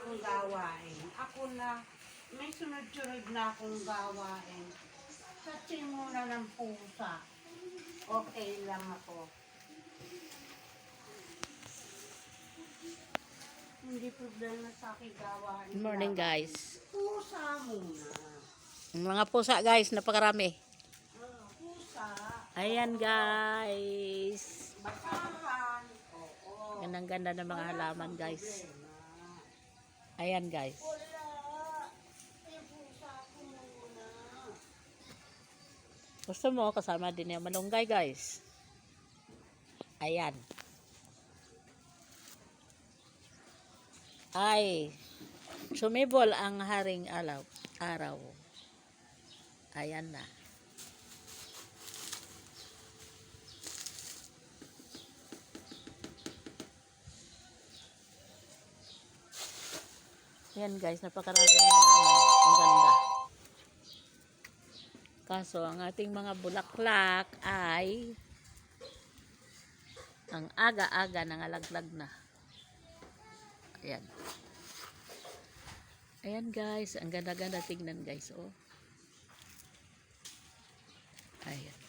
akong gawain. Ako na, may sunod-sunod na akong gawain. Touching muna ng pusa. Okay lang ako. Hindi problema sa aking gawain. Good morning, guys. Pusa muna. Mga pusa, guys, napakarami. Pusa. Ayan, guys. Basahan. Oo. Gandang-ganda ng mga halaman, guys. Ayan, guys. Wala. Yung pusa ko muna. Gusto mo, kasama din yung malunggay, guys. Ayan. Ay, sumibol ang haring araw. Ayan na. Ayan, guys, napakaraming halaman. Ang ganda. Kaso, ang ating mga bulaklak ay ang aga-aga nangalaglag na. Ayan. Ayan, guys. Ang ganda-ganda tignan, guys. Oh. Ayan.